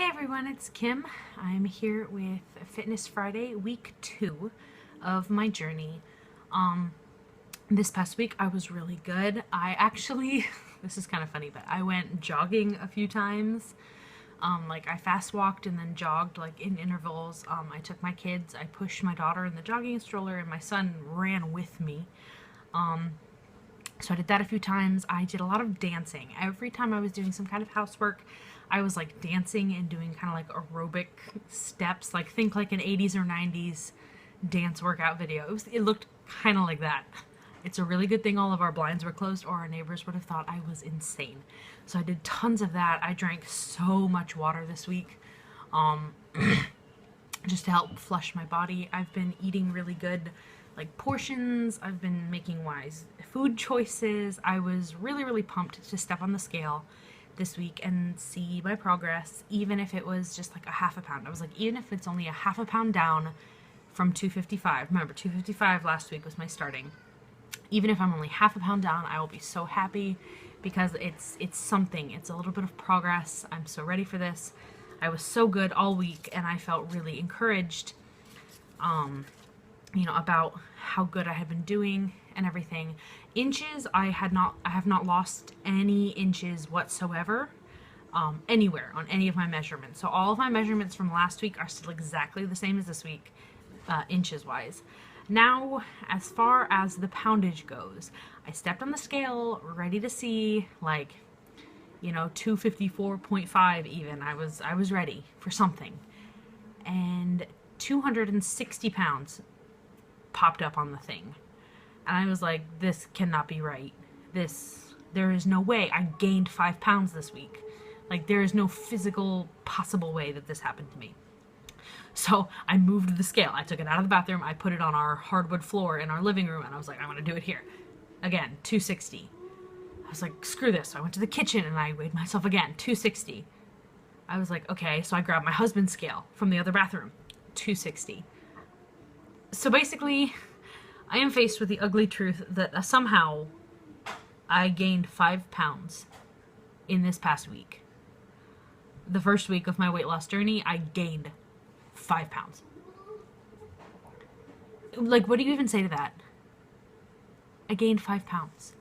Hey everyone, it's Kim. I'm here with Fitness Friday, week 2 of my journey. This past week I was really good. I actually, this is kind of funny, but I went jogging a few times. I fast walked and then jogged in intervals. I took my kids, I pushed my daughter in the jogging stroller, and my son ran with me. So I did that a few times. I did a lot of dancing. Every time I was doing some kind of housework, I was dancing and doing kind of aerobic steps. Think an 80s or 90s dance workout video. It looked kind of like that. It's a really good thing all of our blinds were closed, or our neighbors would have thought I was insane. So I did tons of that. I drank so much water this week, just to help flush my body. I've been eating really good portions. I've been making wise food choices. I was really pumped to step on the scale this week and see my progress, even if it was just a half a pound. I was even if it's only a half a pound down from 255. Remember, 255 last week was my starting. Even if I'm only half a pound down, I will be so happy, because it's something. It's a little bit of progress. I'm so ready for this. I was so good all week, and I felt really encouraged about how good I had been doing and everything. Inches, I have not lost any inches whatsoever, anywhere on any of my measurements. So all of my measurements from last week are still exactly the same as this week, inches wise. Now, as far as the poundage goes, I stepped on the scale ready to see 254.5 even. I was ready for something. And 260 pounds popped up on the thing. And I was like, this cannot be right. There is no way. I gained 5 pounds this week. There is no physical possible way that this happened to me. So I moved the scale. I took it out of the bathroom. I put it on our hardwood floor in our living room, and I was like, I'm going to do it here. Again, 260. I was like, screw this. So I went to the kitchen and I weighed myself again, 260. I was like, okay, so I grabbed my husband's scale from the other bathroom, 260. So basically, I am faced with the ugly truth that somehow I gained 5 pounds in this past week. The first week of my weight loss journey, I gained 5 pounds. What do you even say to that? I gained 5 pounds.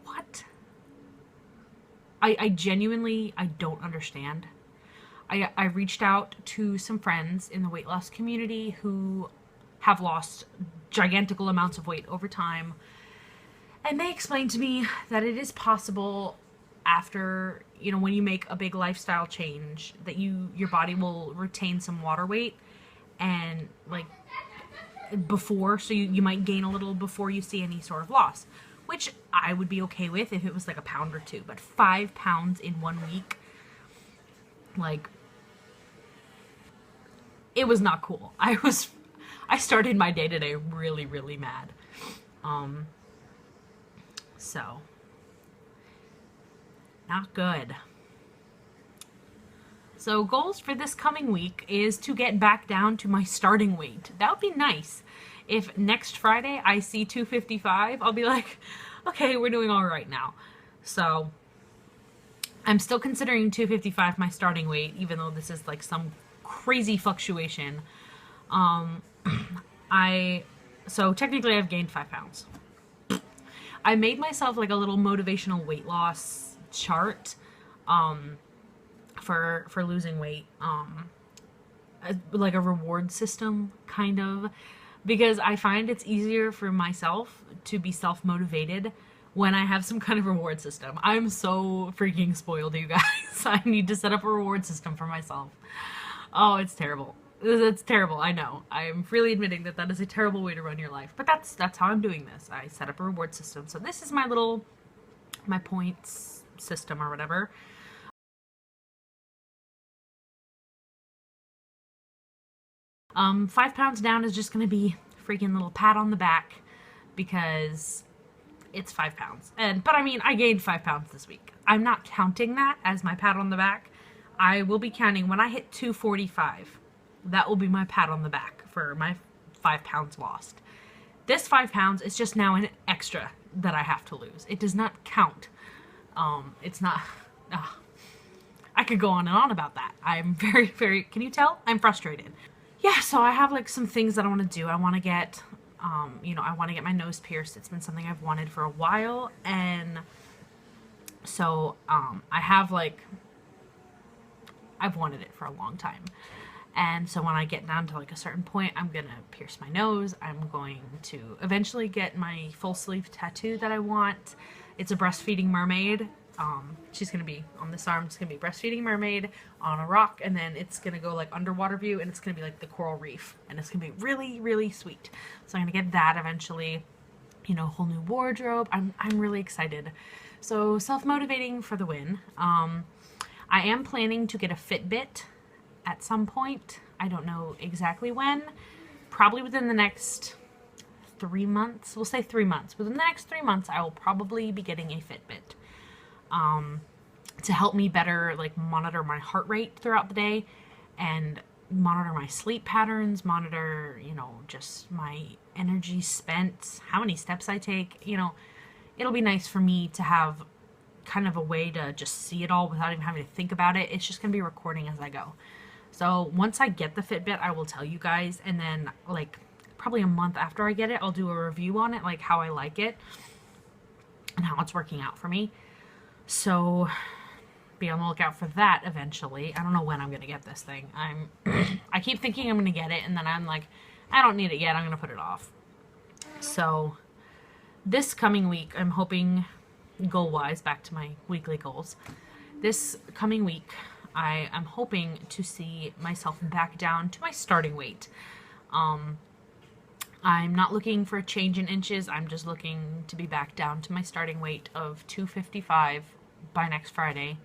What? I genuinely, I don't understand. I reached out to some friends in the weight loss community who have lost gigantical amounts of weight over time, and they explained to me that it is possible after, when you make a big lifestyle change, that your body will retain some water weight, and before, so you might gain a little before you see any sort of loss, which I would be okay with if it was a pound or two. But 5 pounds in 1 week, it was not cool. I started my day today really mad. So not good. So goals for this coming week is to get back down to my starting weight. That would be nice. If next Friday I see 255, I'll be like, okay, we're doing all right now. So I'm still considering 255 my starting weight, even though this is some crazy fluctuation. So technically I've gained 5 pounds. I made myself a little motivational weight loss chart, for losing weight, a reward system, kind of, because I find it's easier for myself to be self-motivated when I have some kind of reward system. I'm so freaking spoiled, you guys. I need to set up a reward system for myself. Oh, it's terrible. It's terrible, I know. I'm freely admitting that is a terrible way to run your life. But that's how I'm doing this. I set up a reward system. So this is my points system or whatever. 5 pounds down is just going to be a freaking little pat on the back, because it's 5 pounds. But I mean, I gained 5 pounds this week. I'm not counting that as my pat on the back. I will be counting when I hit 245. That will be my pat on the back for my 5 pounds lost. This 5 pounds is just now an extra that I have to lose. It does not count. It's not... could go on and on about that. I'm very, very, can you tell? I'm frustrated. Yeah, so I have like some things that I want to do. I want to get, I want to get my nose pierced. It's been something I've wanted for a while. And so I have like, I've wanted it for a long time. And so when I get down to like a certain point, I'm going to pierce my nose. I'm going to eventually get my full sleeve tattoo that I want. It's a breastfeeding mermaid. She's going to be on this arm. It's going to be breastfeeding mermaid on a rock. And then it's going to go like underwater view, and it's going to be like the coral reef. And it's going to be really, really sweet. So I'm going to get that eventually. You know, whole new wardrobe. I'm really excited. So self-motivating for the win. I am planning to get a Fitbit at some point. I don't know exactly when. Probably within the next 3 months. We'll say 3 months. Within the next 3 months, I will probably be getting a Fitbit. To help me better like monitor my heart rate throughout the day and monitor my sleep patterns, monitor, just my energy spent, how many steps I take. It'll be nice for me to have kind of a way to just see it all without even having to think about it. It's just going to be recording as I go. So once I get the Fitbit, I will tell you guys, and then like probably a month after I get it, I'll do a review on it, like how I like it and how it's working out for me. So be on the lookout for that eventually. I don't know when I'm going to get this thing. I keep thinking I'm going to get it, and then I'm like, I don't need it yet. I'm going to put it off. So this coming week, I'm hoping, goal-wise, back to my weekly goals. This coming week, I am hoping to see myself back down to my starting weight. I'm not looking for a change in inches. I'm just looking to be back down to my starting weight of 255 by next Friday.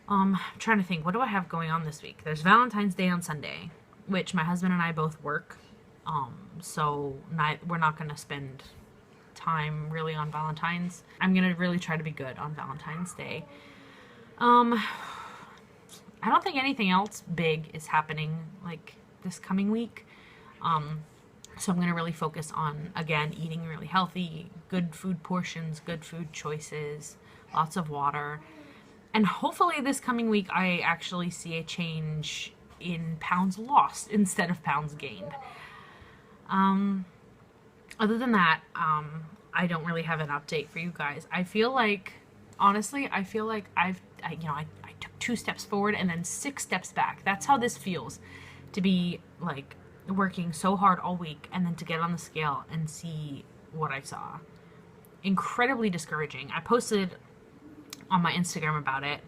I'm trying to think, what do I have going on this week? There's Valentine's Day on Sunday, which my husband and I both work. So we're not going to spend time really on Valentine's. I'm going to really try to be good on Valentine's Day. I don't think anything else big is happening like this coming week. So I'm going to really focus on, again, eating really healthy, good food portions, good food choices, lots of water. And hopefully this coming week I actually see a change in pounds lost instead of pounds gained. Other than that, I don't really have an update for you guys. I feel like, honestly, I took 2 steps forward and then 6 steps back. That's how this feels, to be like working so hard all week and then to get on the scale and see what I saw. Incredibly discouraging. I posted on my Instagram about it,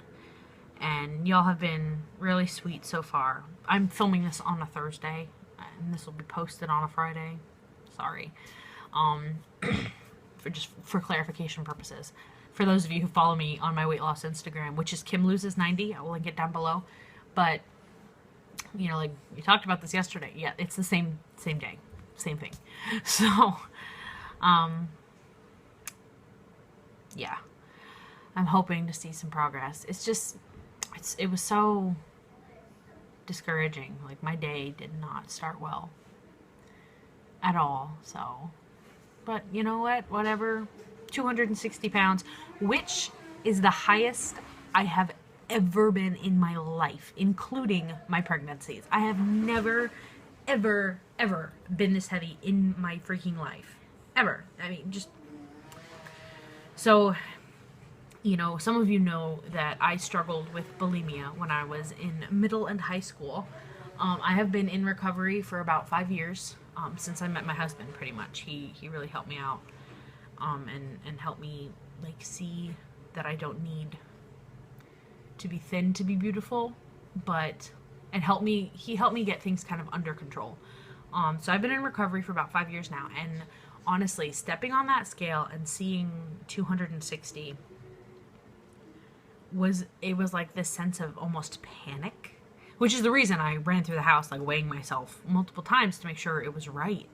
and y'all have been really sweet so far. I'm filming this on a Thursday, and this will be posted on a Friday. Sorry. For clarification purposes. For those of you who follow me on my weight loss Instagram, which is Kim Loses 90, I will link it down below. But, like we talked about this yesterday. Yeah, it's the same day. Same thing. So, yeah. I'm hoping to see some progress. It's just, it was so discouraging. Like, my day did not start well at all. So, but you know what? Whatever. 260 pounds, which is the highest I have ever been in my life, including my pregnancies. I have never, ever, ever been this heavy in my freaking life. Ever. I mean, just... So... some of you know that I struggled with bulimia when I was in middle and high school. I have been in recovery for about 5 years, since I met my husband, pretty much. He really helped me out, and helped me, like, see that I don't need to be thin to be beautiful, he helped me get things kind of under control. So I've been in recovery for about 5 years now, and honestly, stepping on that scale and seeing 260 was like this sense of almost panic, which is the reason I ran through the house like weighing myself multiple times to make sure it was right.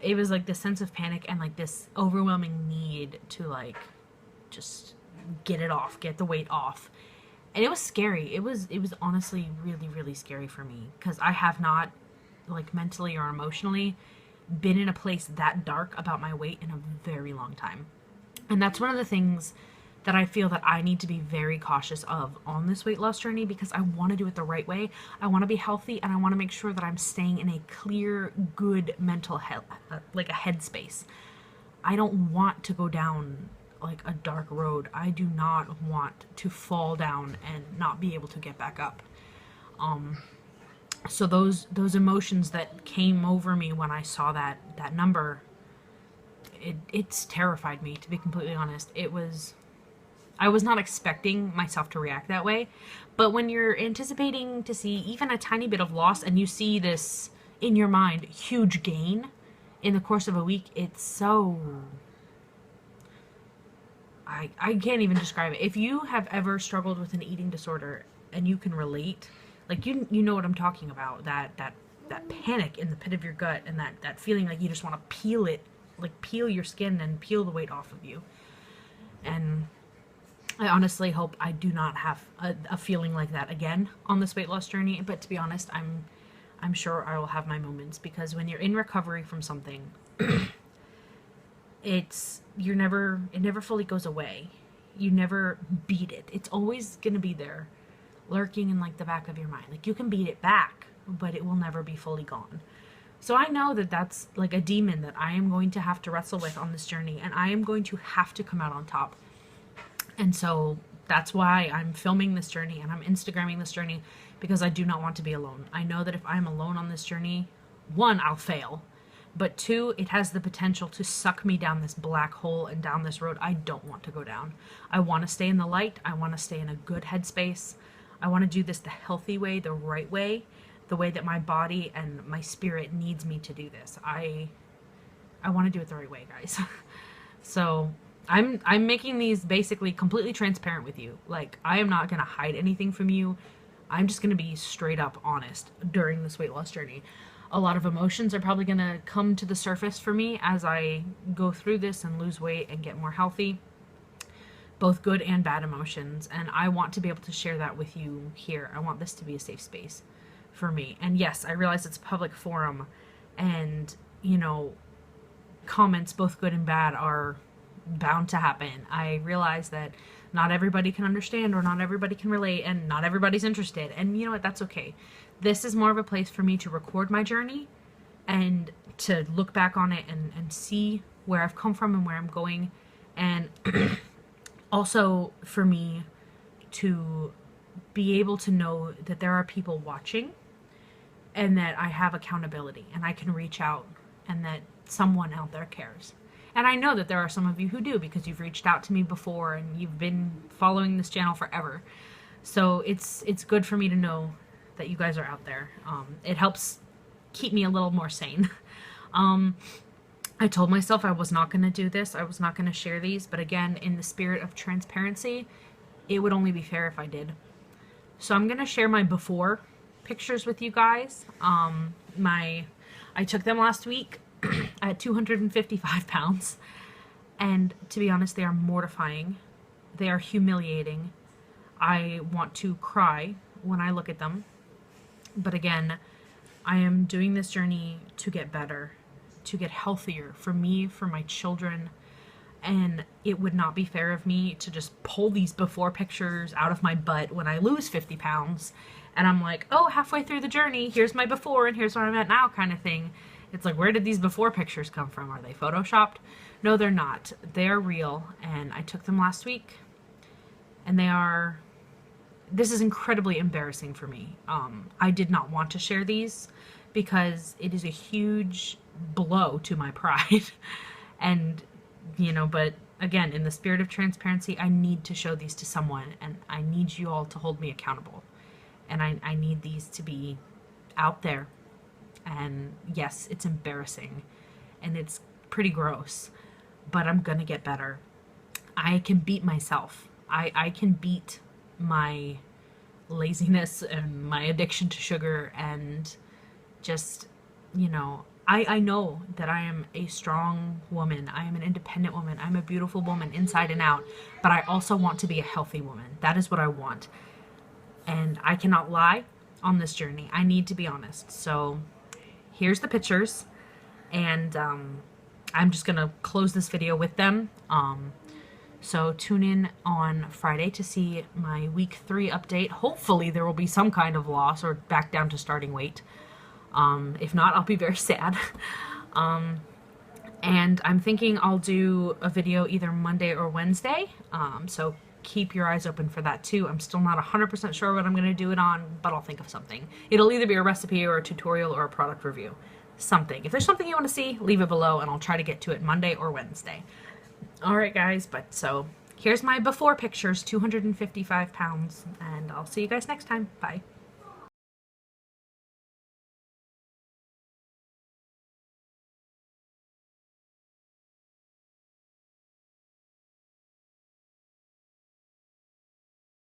It was like this sense of panic and like this overwhelming need to like just get it off, get the weight off. And it was scary. It was honestly really, really scary for me, because I have not, like, mentally or emotionally been in a place that dark about my weight in a very long time. And that's one of the things that I feel that I need to be very cautious of on this weight loss journey, because I want to do it the right way. I want to be healthy, and I want to make sure that I'm staying in a clear, good mental health, like a headspace. I don't want to go down like a dark road. I do not want to fall down and not be able to get back up. So those emotions that came over me when I saw that number, it's terrified me, to be completely honest. I was not expecting myself to react that way, but when you're anticipating to see even a tiny bit of loss and you see this in your mind huge gain in the course of a week, it's so, I can't even describe it. If you have ever struggled with an eating disorder and you can relate, like you know what I'm talking about, that panic in the pit of your gut, and that feeling like you just want to peel it, like peel your skin and peel the weight off of you. And I honestly hope I do not have a feeling like that again on this weight loss journey. But to be honest, I'm sure I will have my moments, because when you're in recovery from something, it never fully goes away. You never beat it. It's always gonna be there, lurking in like the back of your mind. Like you can beat it back, but it will never be fully gone. So I know that that's like a demon that I am going to have to wrestle with on this journey, and I am going to have to come out on top. And so that's why I'm filming this journey and I'm Instagramming this journey, because I do not want to be alone. I know that if I'm alone on this journey, one, I'll fail, but two, it has the potential to suck me down this black hole and down this road I don't want to go down. I want to stay in the light. I want to stay in a good headspace. I want to do this the healthy way, the right way, the way that my body and my spirit needs me to do this. I want to do it the right way, guys. So I'm making these basically completely transparent with you. Like, I am not going to hide anything from you. I'm just going to be straight up honest during this weight loss journey. A lot of emotions are probably going to come to the surface for me as I go through this and lose weight and get more healthy. Both good and bad emotions. And I want to be able to share that with you here. I want this to be a safe space for me. And yes, I realize it's a public forum, and, you know, comments, both good and bad, are bound to happen. I realize that not everybody can understand, or not everybody can relate, and not everybody's interested. And you know what? That's okay. This is more of a place for me to record my journey and to look back on it and see where I've come from and where I'm going. And also for me to be able to know that there are people watching, and that I have accountability, and I can reach out, and that someone out there cares. And I know that there are some of you who do, because you've reached out to me before and you've been following this channel forever. So it's good for me to know that you guys are out there. It helps keep me a little more sane. I told myself I was not going to do this. I was not going to share these. But again, in the spirit of transparency, it would only be fair if I did. So I'm going to share my before pictures with you guys. I took them last week at 255 pounds, and to be honest, they are mortifying. They are humiliating. I want to cry when I look at them. But again, I am doing this journey to get better, to get healthier, for me, for my children. And it would not be fair of me to just pull these before pictures out of my butt when I lose 50 pounds. And I'm like, oh, halfway through the journey, here's my before and here's where I'm at now, kind of thing. It's like, where did these before pictures come from? Are they photoshopped? No, they're not. They're real. And I took them last week. And this is incredibly embarrassing for me. I did not want to share these because it is a huge blow to my pride. And, you know, but again, in the spirit of transparency, I need to show these to someone, and I need you all to hold me accountable. And I need these to be out there. And yes, it's embarrassing and it's pretty gross, but I'm gonna get better. I can beat myself. I can beat my laziness and my addiction to sugar, and just, you know, I know that I am a strong woman. I am an independent woman. I'm a beautiful woman inside and out, but I also want to be a healthy woman. That is what I want. And I cannot lie on this journey. I need to be honest. So here's the pictures, and I'm just gonna close this video with them. So tune in on Friday to see my week 3 update. Hopefully there will be some kind of loss or back down to starting weight. If not, I'll be very sad. And I'm thinking I'll do a video either Monday or Wednesday. So keep your eyes open for that too. I'm still not 100% sure what I'm going to do it on, but I'll think of something. It'll either be a recipe or a tutorial or a product review. Something. If there's something you want to see, leave it below and I'll try to get to it Monday or Wednesday. Alright guys, but so here's my before pictures, 255 pounds, and I'll see you guys next time. Bye.